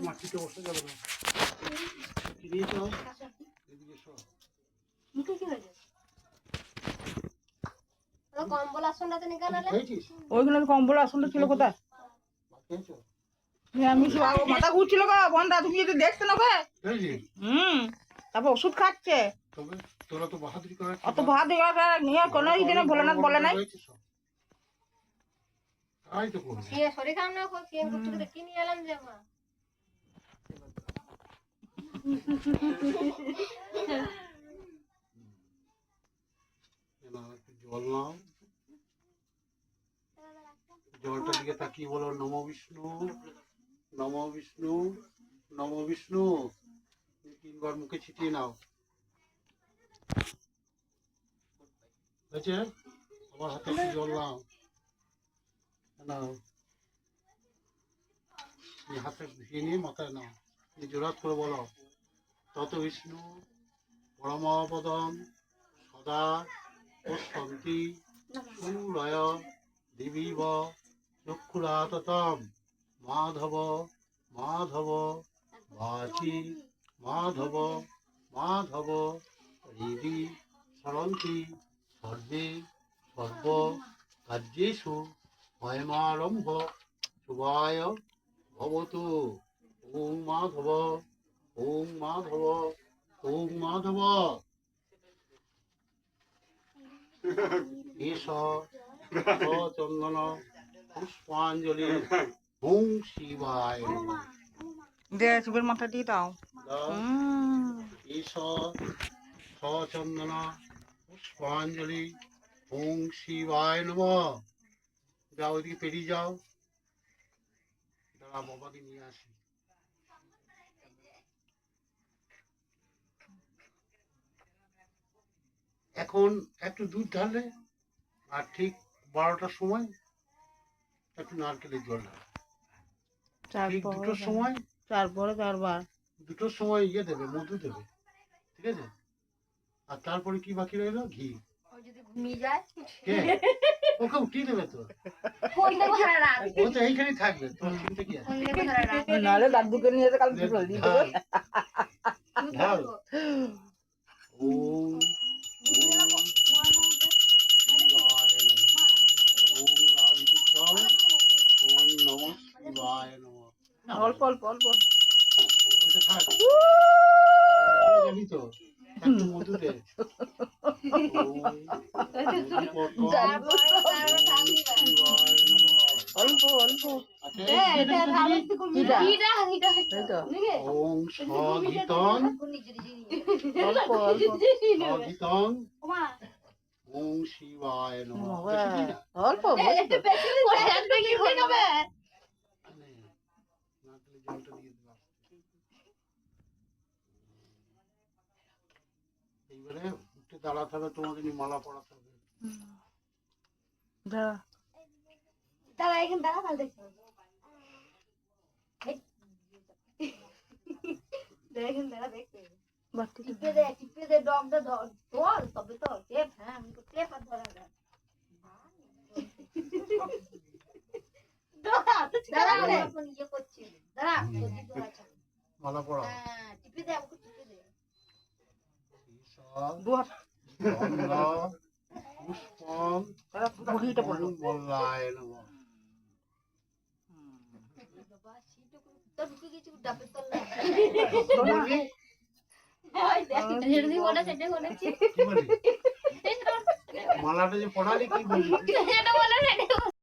মাটিতে বসে যাবে না। নিয়ে যাও এদিকে সব। মুখে কি হয়েছে? কম্বল আসনটাতে নিকালালে। ওইখানে কম্বল আসনটা ছিল কোথায়? আমি মাথা ঘুরছিল গো বন্ধা, তুমি যদি দেখতে না গো। তারপর ওষুধ খাচ্ছে। তোরা তো বাহাদুরি করে অত বাহাদুরি নিয়ে কোনো দিনে ভোলেনাথ বলে নাই। তাই তো করবে। সে শরীর খারাপ না করে সে কুকুরকে দেখে নিয়ে এলাম যে মা। জল নাও, জলটার দিকে তাকিয়ে বলো নমো বিষ্ণু, নমো বিষ্ণু, নমো বিষ্ণু। 3 বার মুখে ছিটিয়ে নাও। হয়েছে? আবার হাতে একটু জল নাও, নাও। হাতে ধুয়ে নিয়ে মাথায় নাও, জোরাত করে বলো তত বিষ্ণু পরমপদম সদা পশ্যন্তি সুলয় দিবিব চক্ষুরাততম মাধব মাধব বাচি মাধব মাধব হৃদি সরন্তি সর্বে সর্ব কার্যেষু ময়মারম্ভ শুভায় ভবতু। ওম মাধব, ওম মাধব, ওম মাধব। এষ চন্দন পুষ্পাঞ্জলি ওম শিবায় নমঃ। দে শিবের মাথা দিয়ে দাও। এষ চন্দন পুষ্পাঞ্জলি ওম শিবায় নমঃ। যাও ওইদিকে পেরিয়ে যাও, দাঁড়া বাবাকে নিয়ে আসি। এখন একটু দুধ ঢাললে আর ঠিক 12টার সময় একটু নারকেলের জল ঢালবে। ঠিক 2টোর সময়, 2টোর সময় দেবে, মধু দেবে, ঠিক আছে? আর তারপরে কি বাকি রইলো? ঘি। যদি ঘুমিয়ে যায় ওকে উঠিয়ে দেবে তো, ও তো এইখানেই থাকবে, তোমার চিন্তা কি আছে? নাহলে দাদুকে নিয়ে এসে কাল জল দিয়ে দেবে। ঢাল। ওম শিবায় নমঃ। ওম রাধিকাং ওম নমঃ শিবায় নমঃ। অল্প অল্প অল্প ওটা থাক, জানি তো একটু মধু দে। অল্প অল্প ওম সগীতং অল্প অল্প সগীতং ওম শিবায় নমঃ। অল্প জলটা দিয়ে দিলাম। এইবারে একটু দাঁড়াতে হবে, তোমাকে নিয়ে মালা পড়াতে হবে। দাঁড়া এখানে দাঁড়া ভালো দেখতে হবে। দেখেন দাঁড়া দেখতে হবে। টিপে দে ডগটা ধর তবে তো টেপ। হ্যাঁ আমি তো টেপ আর ধরা যায়। দাঁড়া এখন ইয়ে করছি, দাঁড়া মালা পড়া। হ্যাঁ টিপে দে, আমাকে টিপে দে। পুষ্পম বল্লায় নমঃ। বাবা সিটো তো ঢুকে গেছি ডাবের তলায়। মালাটা যে পড়ালি কি বললি?